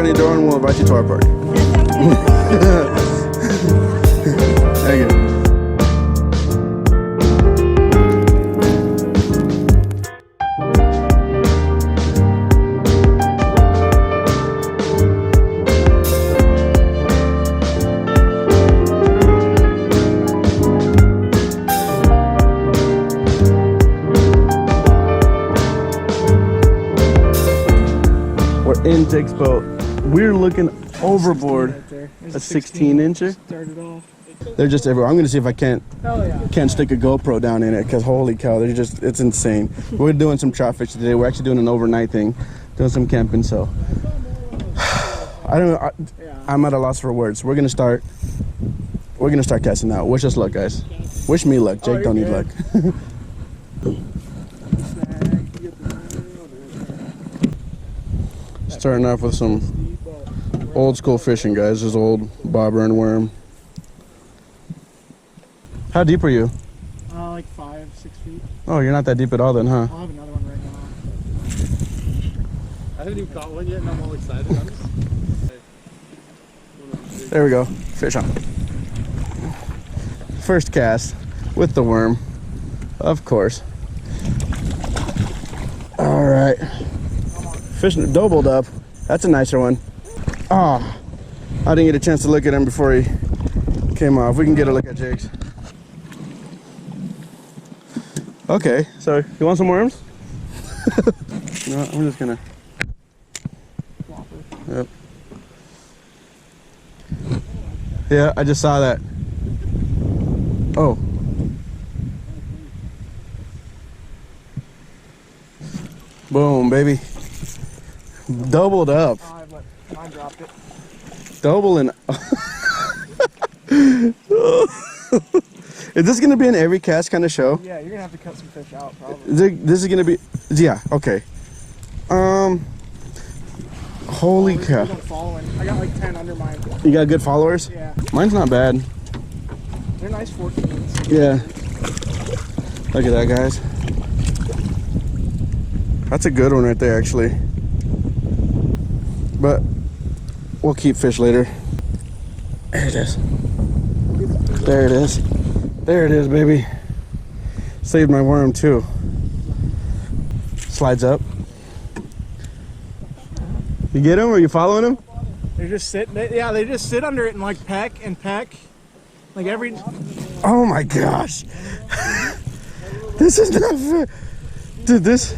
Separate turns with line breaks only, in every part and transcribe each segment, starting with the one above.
on your door and we'll invite you to our party. Thank you. In Jake's boat, we're looking overboard. A 16 incher. They're just everywhere. I'm gonna see if I can't stick a GoPro down in it, because holy cow, they're just, it's insane. We're doing some trout fishing today. We're actually doing an overnight thing, doing some camping. So I don't know. I'm at a loss for words. We're gonna start casting out. Wish us luck, guys. Wish me luck. Jake don't need luck. Starting off with some old school fishing, guys. This old bobber and worm. How deep are you?
Like 5-6 feet.
Oh, you're not that deep at all then, huh?
I'll have another one right now. I haven't even caught one yet and I'm all excited.
There we go. Fish on. First cast with the worm, of course. All right. Fishing doubled up. That's a nicer one. Oh, I didn't get a chance to look at him before he came off. We can get a look at Jake's. Okay, so you want some worms? No, I'm just gonna. Yep. Yeah, I just saw that. Oh. Boom, baby. Doubled up.
I dropped it.
Doubling. Is this gonna be an every cast kind of show?
Yeah, you're gonna have to cut some fish out probably.
This is gonna be, yeah, okay. Holy cow.
I got like 10 under mine.
You got good followers?
Yeah.
Mine's not bad.
They're nice 14s.
Yeah. Look at that, guys. That's a good one right there, actually. But we'll keep fish later. There it is. There it is. There it is, baby. Saved my worm too. Slides up. You get him? Are you following him?
They're just sitting. Yeah, they just sit under it and like peck and peck. Like every.
Oh my gosh. This is not fair. Dude, this.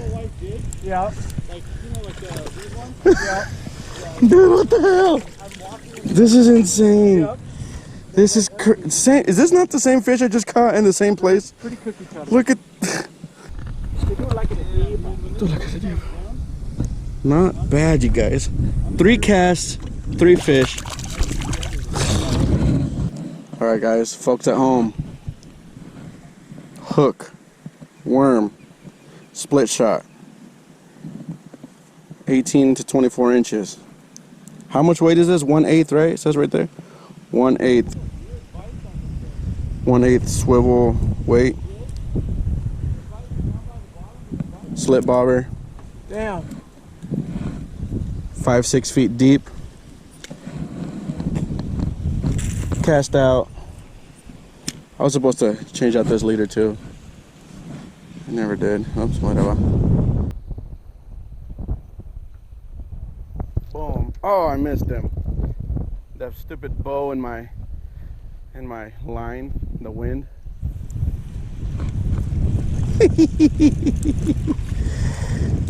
Yeah.
Like, you know, like these ones? Yeah.
Dude, what the hell? This is insane. Yep. This is insane. Is this not the same fish I just caught in the same place?
Pretty cookie cutter.
Look at.
They do it like in a deep.
Dude, look at the deep. Not bad, you guys. 3 casts, 3 fish. All right, guys, folks at home. Hook, worm, split shot. 18 to 24 inches. How much weight is this? 1/8, right? It says right there. 1/8. 1/8 swivel weight. Slip bobber.
Damn.
5-6 feet deep. Cast out. I was supposed to change out this leader too. I never did. Oops, whatever. Boom. Oh, I missed him. That stupid bow in my line, the wind.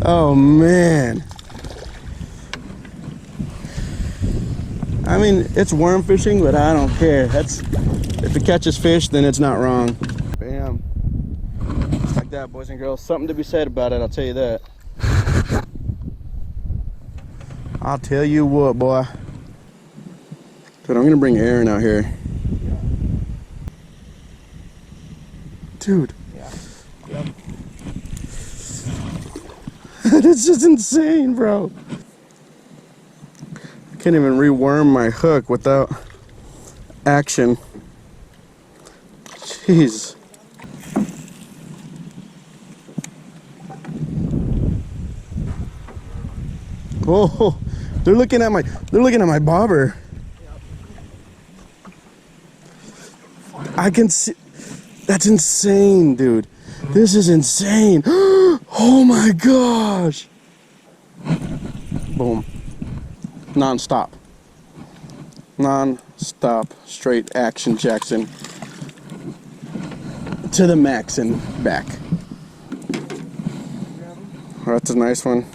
Oh man. I mean, it's worm fishing, but I don't care. If it catches fish, then it's not wrong. Bam. Just like that, boys and girls. Something to be said about it, I'll tell you that. I'll tell you what, boy. Dude, I'm gonna bring Aaron out here. Dude.
Yeah. Yep.
That's just insane, bro. I can't even reworm my hook without action. Jeez. Oh, They're looking at my bobber. I can see. That's insane, dude. This is insane. Oh my gosh. Boom. Non-stop. Non-stop. Straight action Jackson. To the max and back. Oh, that's a nice one.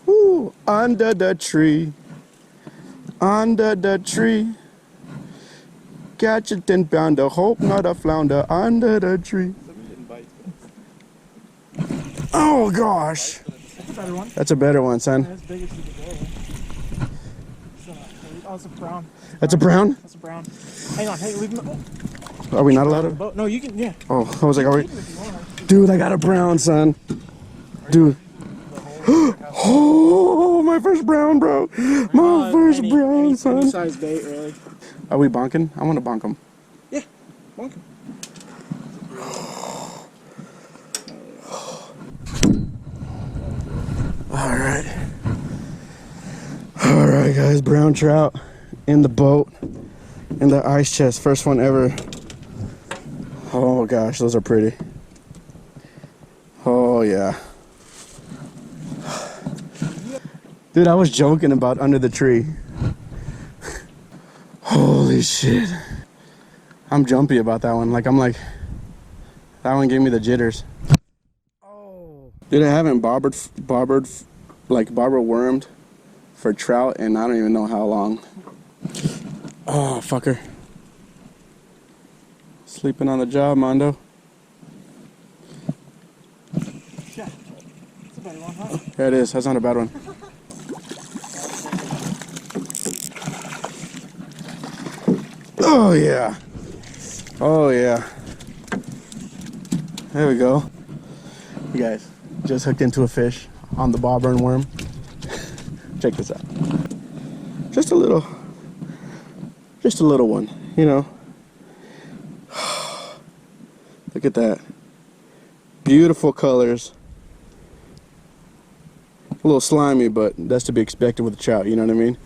Woo, under the tree. Under the tree. Catch a 10-pounder, hope not a flounder under the tree. Oh gosh.
That's a better one.
That's a better one, son.
As big as you can go. Oh, it's a brown.
That's a brown?
That's a brown. Hang on, hey, leave him. Oh.
Are we not allowed to?
Boat. No, you can, yeah.
Oh, I was like, are we? Dude, I got a brown, son. Dude. Oh, my first brown, bro. My first brown, son.
Any size bait, really.
Are we bonking? I want to bonk him.
Yeah, bonk him.
All right, guys. Brown trout in the boat, in the ice chest. First one ever. Oh gosh, those are pretty. Oh yeah. Dude, I was joking about under the tree. Holy shit. I'm jumpy about that one. I'm like, that one gave me the jitters. Oh. Dude, I haven't bobber wormed for trout and I don't even know how long. Oh, fucker. Sleeping on the job, Mondo.
Yeah. That's a better one, huh?
There it is. That's not a bad one. Oh yeah. Oh yeah. There we go. You guys just hooked into a fish on the bobber and worm. Check this out. Just a little one, you know. Look at that. Beautiful colors. A little slimy, but that's to be expected with a trout, you know what I mean?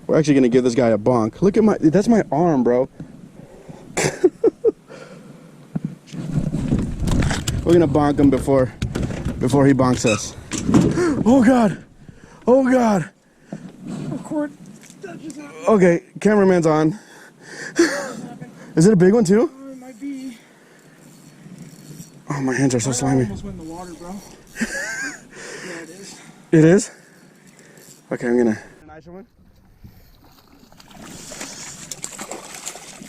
We're actually gonna give this guy a bonk. Look at that's my arm, bro. We're gonna bonk him before he bonks us. Oh God. Oh God.
Record.
Okay, cameraman's on. Is it a big one too?
Oh, it might be.
Oh, my hands are so slimy.
I almost went in the water, bro. Yeah, it is.
It is? Okay, I'm gonna. A nicer one?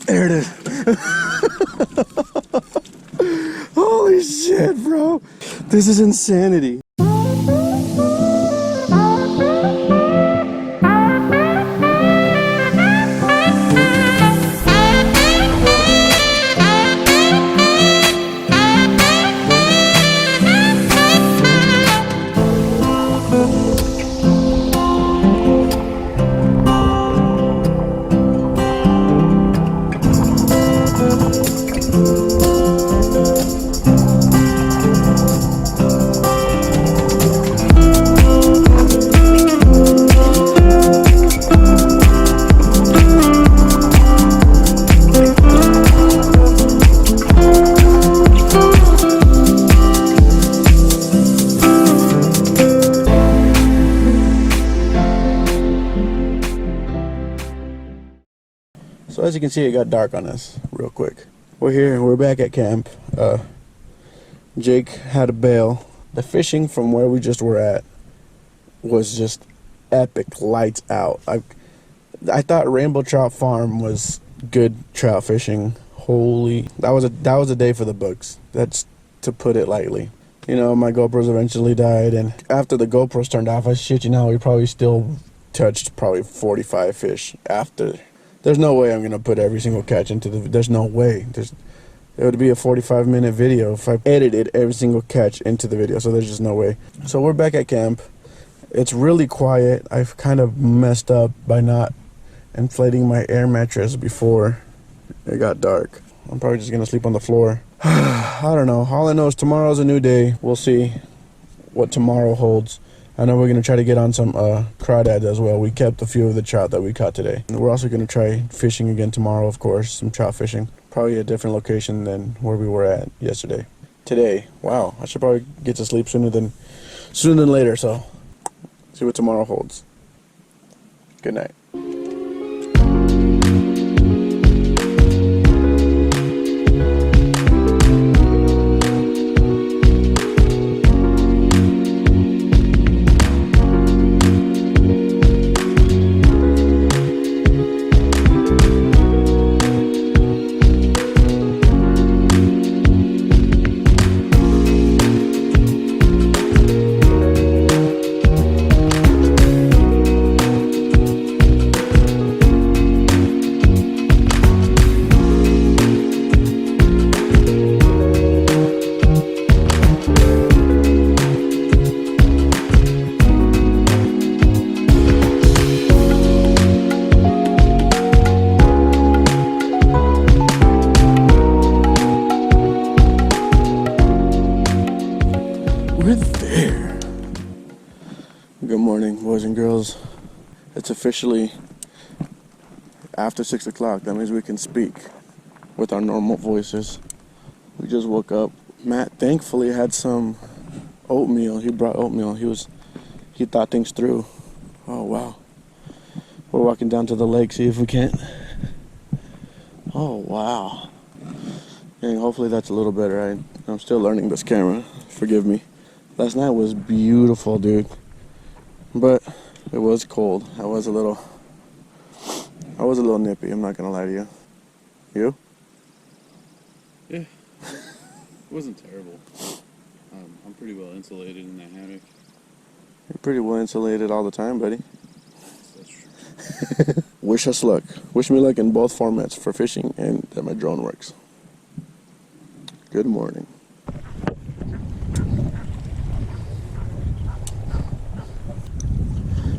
There it is. Holy shit, bro. This is insanity. So as you can see, it got dark on us real quick. We're here, we're back at camp. Jake had a bail. The fishing from where we just were at was just epic, lights out. I thought Rainbow Trout Farm was good trout fishing. Holy, that was a day for the books. That's to put it lightly. You know, my GoPros eventually died, and after the GoPros turned off, I shit you not, we probably still touched probably 45 fish after. There's no way I'm gonna put every single catch into the. There's no way. It would be a 45-minute video if I edited every single catch into the video. So there's just no way. So we're back at camp, It's really quiet. I've kind of messed up by not inflating my air mattress before it got dark. I'm probably just gonna sleep on the floor. I don't know. All I know is tomorrow's a new day. We'll see what tomorrow holds. I know we're gonna try to get on some crawdads as well. We kept a few of the trout that we caught today. And we're also gonna try fishing again tomorrow, of course, some trout fishing. Probably a different location than where we were at yesterday. Today, wow, I should probably get to sleep sooner than later, so see what tomorrow holds. Good night. We're there. Good morning, boys and girls. It's officially after 6 o'clock. That means we can speak with our normal voices. We just woke up. Matt thankfully had some oatmeal. He brought oatmeal. He thought things through. Oh wow. We're walking down to the lake, see if we can't. Oh wow. And hopefully that's a little better. I'm still learning this camera. Forgive me. Last night was beautiful, dude. But it was cold. I was a little nippy, I'm not gonna lie to you. You?
Yeah. It wasn't terrible. I'm pretty well insulated in that hammock.
You're pretty well insulated all the time, buddy.
That's true.
Wish us luck. Wish me luck in both formats, for fishing and that my drone works. Good morning.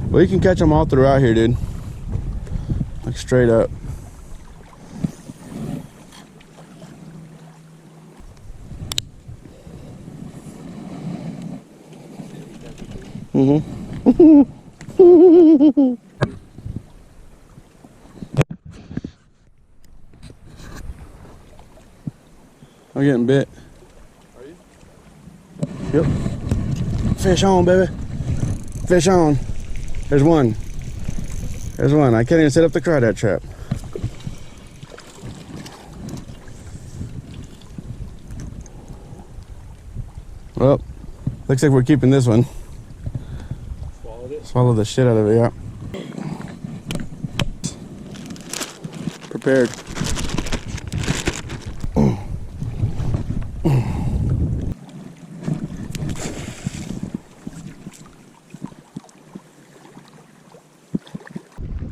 Well, you can catch them all throughout here, dude. Like straight up. I'm getting bit.
Are you?
Yep. Fish on, baby. Fish on. There's one. There's one. I can't even set up the crawdad trap. Well, looks like we're keeping this one.
Swallowed it?
Swallow the shit out of it, yeah. Prepared.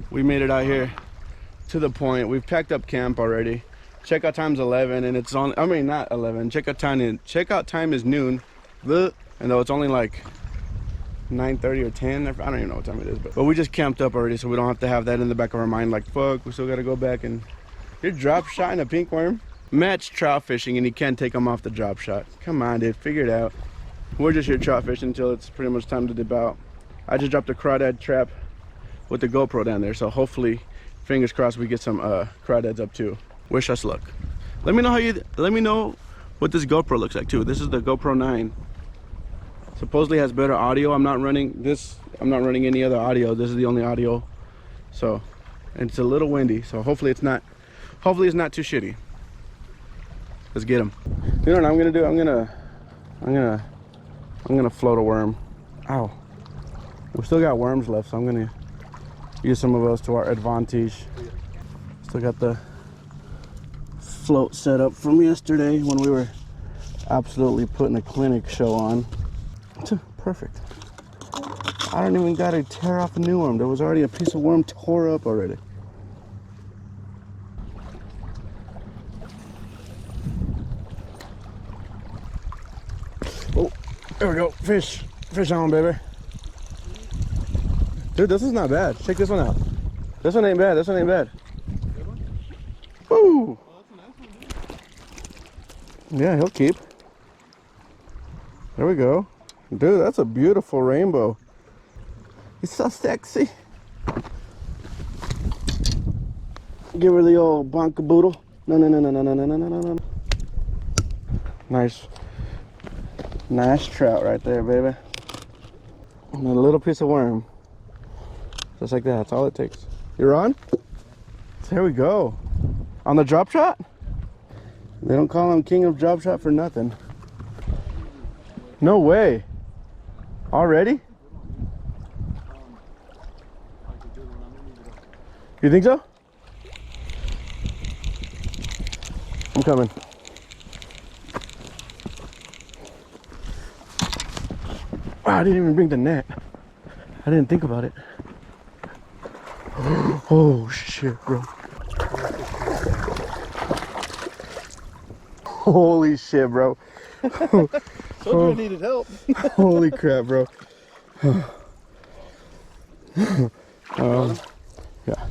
We made it out here to the point. We've packed up camp already. Checkout time's 11 and it's on, I mean not 11. Checkout time is noon. And though it's only like 9:30 or 10, I don't even know what time it is, but we just camped up already, so we don't have to have that in the back of our mind like, fuck, we still gotta go back. And you're drop shotting a pink worm? Matt's trout fishing and he can't take them off the drop shot. Come on, dude, figure it out. We're just here trout fishing until it's pretty much time to dip out. I just dropped a crawdad trap with the GoPro down there, so hopefully, fingers crossed, we get some crawdads up too. Wish us luck. Let me know what this GoPro looks like too. This is the GoPro 9. Supposedly has better audio. I'm not running any other audio. This is the only audio. So, and it's a little windy, so hopefully it's not too shitty. Let's get them. You know what I'm gonna do? I'm gonna float a worm. Ow. We still got worms left, so I'm gonna use some of those to our advantage. Still got the float set up from yesterday when we were absolutely putting a clinic show on. Perfect. I don't even gotta tear off a new worm. There was already a piece of worm tore up already. Oh, there we go. Fish on, baby. Dude, this is not bad. Check this one out. This one ain't bad. This one ain't bad. Woo! Yeah, he'll keep. There we go. Dude, that's a beautiful rainbow. He's so sexy. Give her the old bonkaboodle. No, no, no, no, no, no, no, no, no, no. Nice. Nice trout right there, baby. And a little piece of worm. Just like that. That's all it takes. You're on? There we go. On the drop shot? They don't call him king of drop shot for nothing. No way. Already? You think so? I'm coming. Wow, I didn't even bring the net. I didn't think about it. Oh shit, bro. Holy shit, bro.
Told you I needed help.
Holy crap, bro. Yeah.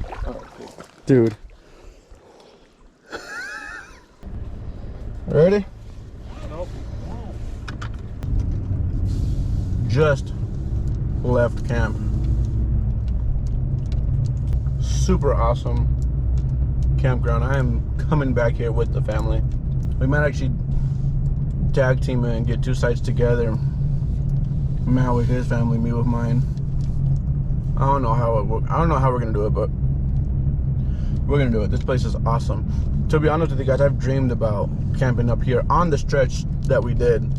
Dude. Ready?
Nope.
Just left camp. Super awesome campground. I am coming back here with the family. We might actually tag team and get two sites together. Matt with his family, me with mine. I don't know how it works. I don't know how we're gonna do it, but we're gonna do it. This place is awesome. To be honest with you guys, I've dreamed about camping up here on the stretch that we did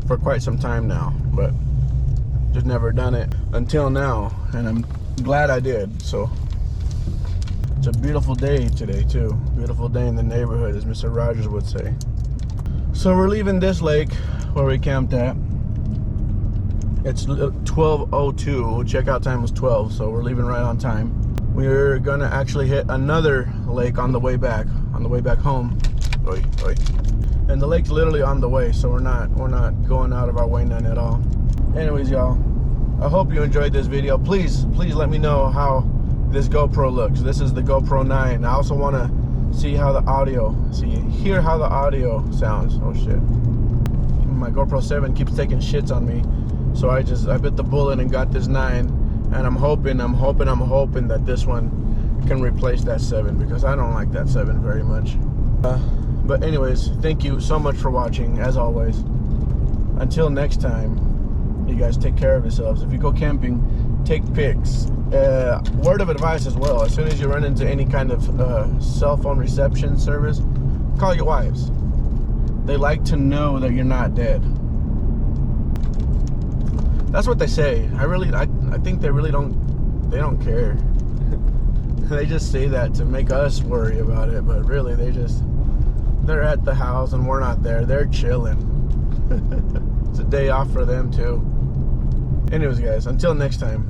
for quite some time now, but just never done it until now, and I'm glad I did. So it's a beautiful day today too. Beautiful day in the neighborhood, as Mr. Rogers would say. So we're leaving this lake where we camped at. It's 12:02. Checkout time was 12, so we're leaving right on time. We're gonna actually hit another lake on the way back home. Oy, oy. And the lake's literally on the way, so we're not going out of our way none at all. Anyways, y'all, I hope you enjoyed this video. Please let me know how this GoPro looks. This is the GoPro 9. I also want to hear how the audio sounds. Oh shit. My GoPro 7 keeps taking shits on me, so I bit the bullet and got this 9. And I'm hoping that this one can replace that 7, because I don't like that 7 very much. But anyways, thank you so much for watching, as always. Until next time, you guys take care of yourselves. If you go camping, take pics. Word of advice as well, as soon as you run into any kind of cell phone reception service, call your wives. They like to know that you're not dead. That's what they say. I think they really don't care. They just say that to make us worry about it, but really they're at the house and we're not there. They're chilling. It's a day off for them too. Anyways, guys, until next time,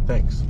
thanks.